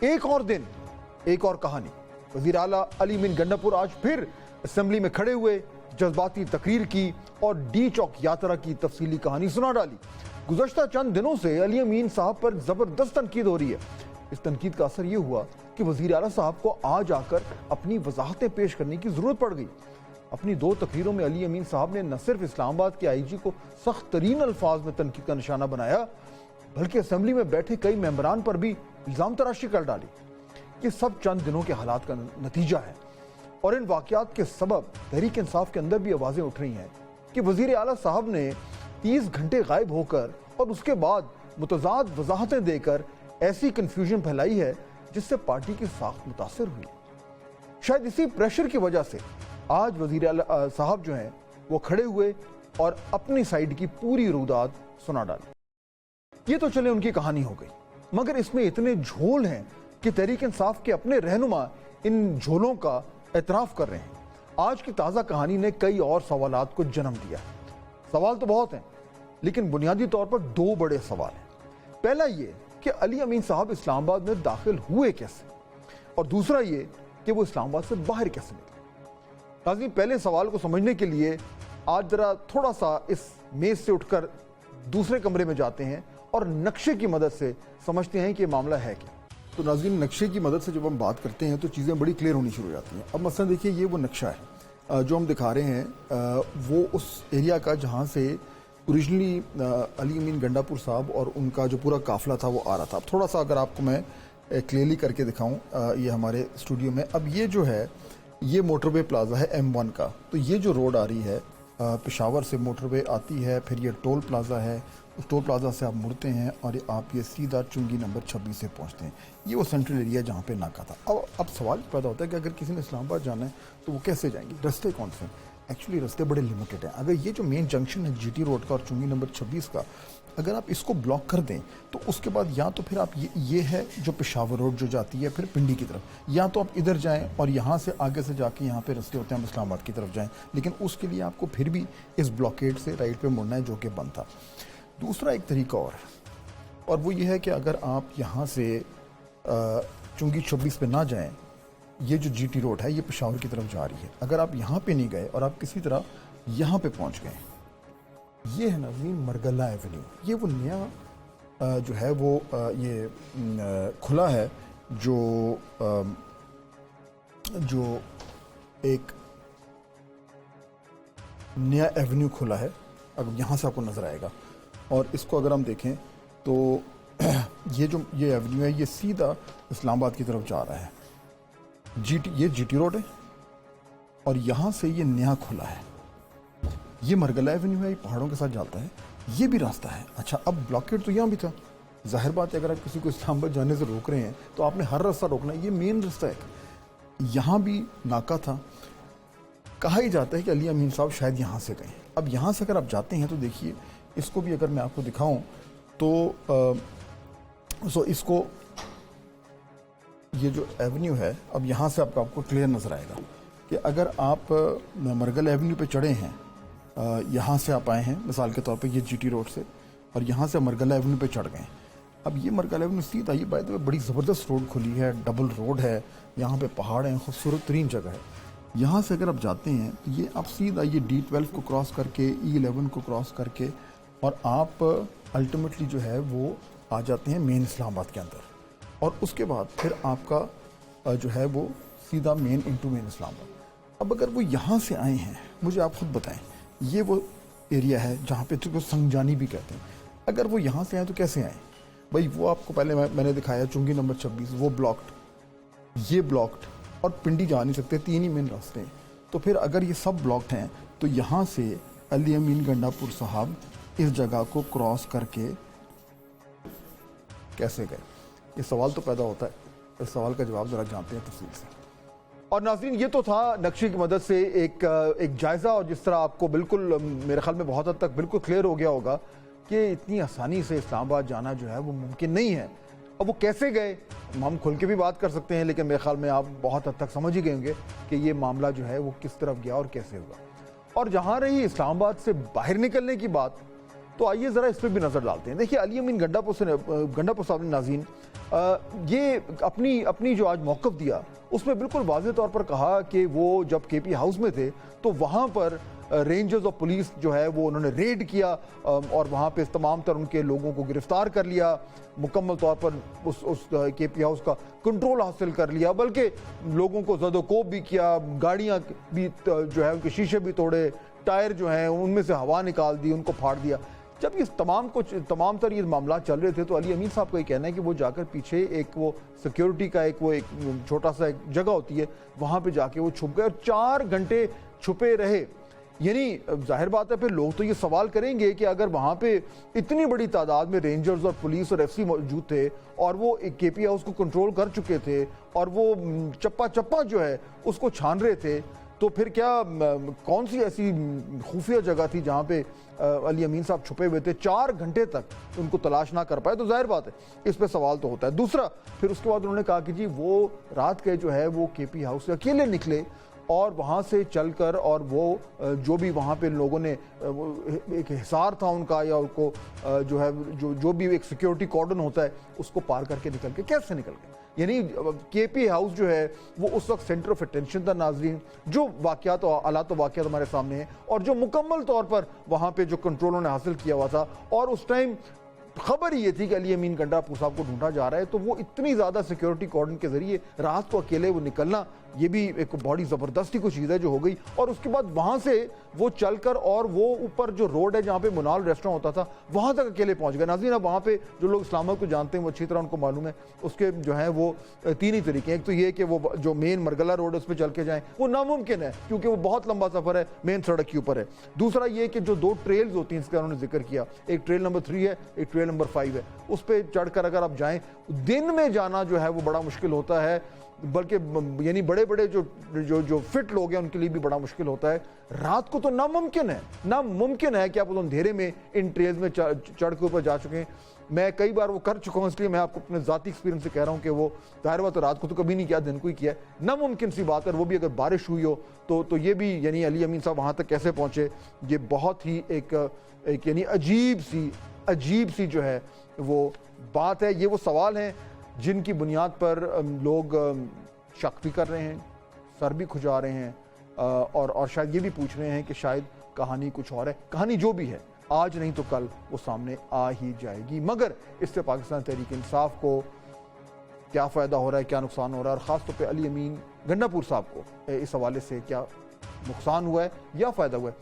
ایک اور دن ایک اور کہانی. وزیر اعلیٰ علی امین گنڈاپور آج پھر اسمبلی میں کھڑے ہوئے, جذباتی تقریر کی اور ڈی چوک یاترا کی تفصیلی کہانی سنا ڈالی. گزشتہ چند دنوں سے علی امین صاحب پر زبردست تنقید ہو رہی ہے. اس تنقید کا اثر یہ ہوا کہ وزیر اعلیٰ صاحب کو آج آ کر اپنی وضاحتیں پیش کرنے کی ضرورت پڑ گئی. اپنی 2 تقریروں میں علی امین صاحب نے نہ صرف اسلام آباد کے آئی جی کو سخت ترین الفاظ میں تنقید کا نشانہ بنایا, بلکہ اسمبلی میں بیٹھے کئی ممبران پر بھی الزام تراشی کر ڈالی. یہ سب چند دنوں کے حالات کا نتیجہ ہے, اور ان واقعات کے سبب تحریک انصاف کے اندر بھی آوازیں اٹھ رہی ہیں کہ وزیر اعلیٰ صاحب نے 30 گھنٹے غائب ہو کر اور اس کے بعد متضاد وضاحتیں دے کر ایسی کنفیوژن پھیلائی ہے جس سے پارٹی کی ساخت متاثر ہوئی. شاید اسی پریشر کی وجہ سے آج وزیر اعلیٰ صاحب جو ہیں وہ کھڑے ہوئے اور اپنی سائیڈ کی پوری رودات سنا ڈالی. یہ تو چلے ان کی کہانی ہو گئی, مگر اس میں اتنے جھول ہیں کہ تحریک انصاف کے اپنے رہنما ان جھولوں کا اعتراف کر رہے ہیں. آج کی تازہ کہانی نے کئی اور سوالات کو جنم دیا. سوال تو بہت ہیں, لیکن بنیادی طور پر 2 بڑے سوال ہیں. پہلا یہ کہ علی امین صاحب اسلام آباد میں داخل ہوئے کیسے, اور دوسرا یہ کہ وہ اسلام آباد سے باہر کیسے نکلے. ناظرین, پہلے سوال کو سمجھنے کے لیے آج ذرا تھوڑا سا اس میز سے اٹھ کر دوسرے کمرے میں جاتے ہیں اور نقشے کی مدد سے سمجھتے ہیں کہ یہ معاملہ ہے کیا. تو ناظرین, نقشے کی مدد سے جب ہم بات کرتے ہیں تو چیزیں بڑی کلیئر ہونی شروع ہو جاتی ہیں. اب مثلا دیکھیے, یہ وہ نقشہ ہے جو ہم دکھا رہے ہیں, وہ اس ایریا کا جہاں سے اوریجنلی علی امین گنڈاپور صاحب اور ان کا جو پورا قافلہ تھا وہ آ رہا تھا. اب تھوڑا سا اگر آپ کو میں کلیئرلی کر کے دکھاؤں یہ ہمارے اسٹوڈیو میں, اب یہ جو ہے یہ موٹر وے پلازا ہے M1 کا. تو یہ جو روڈ آ رہی ہے پشاور سے موٹر وے آتی ہے, پھر یہ ٹول پلازا ہے, اس ٹول پلازا سے آپ مڑتے ہیں اور آپ یہ سیدھا چنگی نمبر 26 سے پہنچتے ہیں. یہ وہ سینٹرل ایریا جہاں پہ ناکا تھا. اب سوال پیدا ہوتا ہے کہ اگر کسی نے اسلام آباد جانا ہے تو وہ کیسے جائیں گے, رستے کون سے ہیں؟ ایکچولی رستے بڑے لمیٹڈ ہیں. اگر یہ جو مین جنکشن ہے GT روڈ کا اور چنگی نمبر 26 کا, اگر آپ اس کو بلاک کر دیں تو اس کے بعد یا تو پھر آپ یہ ہے جو پشاور روڈ جو جاتی ہے پھر پنڈی کی طرف, یا تو آپ ادھر جائیں اور یہاں سے آگے سے جا کے یہاں پہ رستے ہوتے ہیں ہم اسلام آباد کی طرف جائیں, لیکن اس کے لیے آپ کو پھر بھی اس بلاکیڈ سے رائٹ پہ مڑنا ہے جو کہ بند تھا. دوسرا ایک طریقہ اور ہے, اور وہ یہ ہے کہ اگر آپ یہاں سے چنگی 26 پہ نہ جائیں, یہ جو GT روڈ ہے یہ پشاور کی طرف جا رہی ہے, اگر آپ یہاں پہ نہیں گئے اور آپ کسی طرح یہاں پہ پہنچ گئے, یہ ہے ناظرین مرگلہ ایونیو. یہ وہ نیا جو ہے وہ یہ کھلا ہے جو ایک نیا ایونیو کھلا ہے. اب یہاں سے آپ کو نظر آئے گا, اور اس کو اگر ہم دیکھیں تو یہ ایونیو ہے, یہ سیدھا اسلام آباد کی طرف جا رہا ہے. یہ GT روڈ ہے اور یہاں سے یہ نیا کھلا ہے, یہ مرگلہ ایونیو ہے, یہ پہاڑوں کے ساتھ جاتا ہے, یہ بھی راستہ ہے. اچھا, اب بلاکیڈ تو یہاں بھی تھا. ظاہر بات ہے اگر آپ کسی کو اسلام آباد جانے سے روک رہے ہیں تو آپ نے ہر راستہ روکنا ہے. یہ مین راستہ ہے, یہاں بھی ناکا تھا. کہا ہی جاتا ہے کہ علی امین صاحب شاید یہاں سے گئے. اب یہاں سے اگر آپ جاتے ہیں تو دیکھیے, اس کو بھی اگر میں آپ کو دکھاؤں تو اس کو یہ جو ایونیو ہے, اب یہاں سے آپ کو کلیئر نظر آئے گا کہ اگر آپ مرگل ایونیو پہ چڑھے ہیں, یہاں سے آپ آئے ہیں مثال کے طور پہ یہ GT روڈ سے, اور یہاں سے مرگلہ ایونیو پہ چڑھ گئے. اب یہ مرگلہ ایونیو سیدھا, یہ بائی دی وے بڑی زبردست روڈ کھلی ہے, ڈبل روڈ ہے, یہاں پہ پہاڑ ہیں, خوبصورت ترین جگہ ہے. یہاں سے اگر آپ جاتے ہیں تو یہ آپ سیدھا یہ D12 کو کراس کر کے E11 کو کراس کر کے اور آپ الٹیمیٹلی جو ہے وہ آ جاتے ہیں مین اسلام آباد کے اندر, اور اس کے بعد پھر آپ کا جو ہے وہ سیدھا مین انٹو مین اسلام آباد. اب اگر وہ یہاں سے آئے ہیں, مجھے آپ خود بتائیں, یہ وہ ایریا ہے جہاں پہ تو سنگجانی بھی کہتے ہیں, اگر وہ یہاں سے آئیں تو کیسے آئیں بھائی؟ وہ آپ کو پہلے میں نے دکھایا چنگی نمبر 26, وہ بلاکڈ, یہ بلاکڈ, اور پنڈی جا نہیں سکتے, 3 ہی مین راستے ہیں. تو پھر اگر یہ سب بلاکڈ ہیں تو یہاں سے علی امین گنڈاپور صاحب اس جگہ کو کراس کر کے کیسے گئے؟ یہ سوال تو پیدا ہوتا ہے. اس سوال کا جواب ذرا جانتے ہیں تفصیل سے. اور ناظرین, یہ تو تھا نقشے کی مدد سے ایک جائزہ, اور جس طرح آپ کو بالکل میرے خیال میں بہت حد تک بالکل کلیئر ہو گیا ہوگا کہ اتنی آسانی سے اسلام آباد جانا جو ہے وہ ممکن نہیں ہے. اب وہ کیسے گئے ہم کھل کے بھی بات کر سکتے ہیں, لیکن میرے خیال میں آپ بہت حد تک سمجھ ہی گئے ہوں گے کہ یہ معاملہ جو ہے وہ کس طرف گیا اور کیسے ہوا. اور جہاں رہی اسلام آباد سے باہر نکلنے کی بات, تو آئیے ذرا اس پہ بھی نظر ڈالتے ہیں. دیکھیے, علی امین گنڈاپور صاحب نے ناظرین یہ اپنی جو آج موقف دیا اس میں بالکل واضح طور پر کہا کہ وہ جب کے پی ہاؤس میں تھے تو وہاں پر رینجرز اور پولیس جو ہے وہ انہوں نے ریڈ کیا اور وہاں پہ تمام تر ان کے لوگوں کو گرفتار کر لیا، مکمل طور پر اس کے پی ہاؤس کا کنٹرول حاصل کر لیا، بلکہ لوگوں کو زد و کوب بھی کیا، گاڑیاں بھی جو ہے ان کے شیشے بھی توڑے، ٹائر جو ہیں ان میں سے ہوا نکال دی، ان کو پھاڑ دیا۔ جب یہ تمام تر یہ معاملات چل رہے تھے تو علی امین صاحب کا یہ کہنا ہے کہ وہ جا کر پیچھے ایک وہ سیکیورٹی کا ایک چھوٹا سا ایک جگہ ہوتی ہے، وہاں پہ جا کے وہ چھپ گئے اور 4 گھنٹے چھپے رہے۔ یعنی ظاہر بات ہے پھر لوگ تو یہ سوال کریں گے کہ اگر وہاں پہ اتنی بڑی تعداد میں رینجرز اور پولیس اور ایف سی موجود تھے اور وہ کے پی ہاؤس کو کنٹرول کر چکے تھے اور وہ چپا چپا جو ہے اس کو چھان رہے تھے، تو پھر کیا کون سی ایسی خفیہ جگہ تھی جہاں پہ علی امین صاحب چھپے ہوئے تھے 4 گھنٹے تک ان کو تلاش نہ کر پائے؟ تو ظاہر بات ہے اس پہ سوال تو ہوتا ہے۔ دوسرا پھر اس کے بعد انہوں نے کہا کہ جی وہ رات کے جو ہے وہ کے پی ہاؤس سے اکیلے نکلے اور وہاں سے چل کر اور وہ جو بھی وہاں پہ لوگوں نے ایک حصار تھا ان کا یا ان کو جو ہے جو بھی ایک سیکیورٹی کارڈن ہوتا ہے اس کو پار کر کے نکل کے کیسے نکل گئے؟ یعنی کے پی ہاؤس جو ہے وہ اس وقت سینٹر آف اٹینشن تھا ناظرین، جو واقعات و حالات و واقعات ہمارے سامنے ہیں اور جو مکمل طور پر وہاں پہ جو کنٹرول انہوں نے حاصل کیا ہوا تھا، اور اس ٹائم خبر یہ تھی کہ علی امین گنڈاپور صاحب کو ڈھونڈا جا رہا ہے، تو وہ اتنی زیادہ سیکیورٹی کارڈن کے ذریعے رات کو اکیلے وہ نکلنا یہ بھی ایک بڑی زبردستی کو چیز ہے جو ہو گئی۔ اور اس کے بعد وہاں سے وہ چل کر اور وہ اوپر جو روڈ ہے جہاں پہ منال ریسٹوران ہوتا تھا وہاں تک اکیلے پہنچ گئے۔ ناظرین اب وہاں پہ جو لوگ اسلام آباد کو جانتے ہیں وہ اچھی طرح ان کو معلوم ہے، اس کے جو ہیں وہ 3 ہی طریقے ہیں۔ ایک تو یہ کہ وہ جو مین مرگلہ روڈ ہے اس پہ چل کے جائیں، وہ ناممکن ہے کیونکہ وہ بہت لمبا سفر ہے، مین سڑک کے اوپر ہے۔ دوسرا یہ کہ جو 2 ٹریلز ہوتی ہیں اس کا انہوں نے ذکر کیا، ایک ٹریل نمبر 3 ہے، ایک ٹریل نمبر 5 ہے، اس پہ چڑھ کر اگر آپ جائیں دن میں جانا جو ہے وہ بڑا مشکل ہوتا ہے، بلکہ یعنی بڑے جو فٹ لوگ ہیں ان کے لیے بھی بڑا مشکل ہوتا ہے۔ رات کو تو ناممکن ہے کہ آپ اس اندھیرے میں ان ٹریلز میں چڑھ کے اوپر جا چکے ہیں۔ میں کئی بار وہ کر چکا ہوں، اس لیے میں آپ کو اپنے ذاتی ایکسپیرینس سے کہہ رہا ہوں کہ وہ ظاہر بات رات کو تو کبھی نہیں کیا، دن کو ہی کیا ہے، ناممکن سی بات ہے۔ وہ بھی اگر بارش ہوئی ہو تو یہ بھی یعنی علی امین صاحب وہاں تک کیسے پہنچے، یہ بہت ہی ایک یعنی عجیب سی جو ہے وہ بات ہے۔ یہ وہ سوال ہیں جن کی بنیاد پر لوگ شک بھی کر رہے ہیں، سر بھی کھجا رہے ہیں اور شاید یہ بھی پوچھ رہے ہیں کہ شاید کہانی کچھ اور ہے۔ کہانی جو بھی ہے آج نہیں تو کل وہ سامنے آ ہی جائے گی، مگر اس سے پاکستان تحریک انصاف کو کیا فائدہ ہو رہا ہے، کیا نقصان ہو رہا ہے، اور خاص طور پہ علی امین گنڈاپور صاحب کو اس حوالے سے کیا نقصان ہوا ہے یا فائدہ ہوا ہے،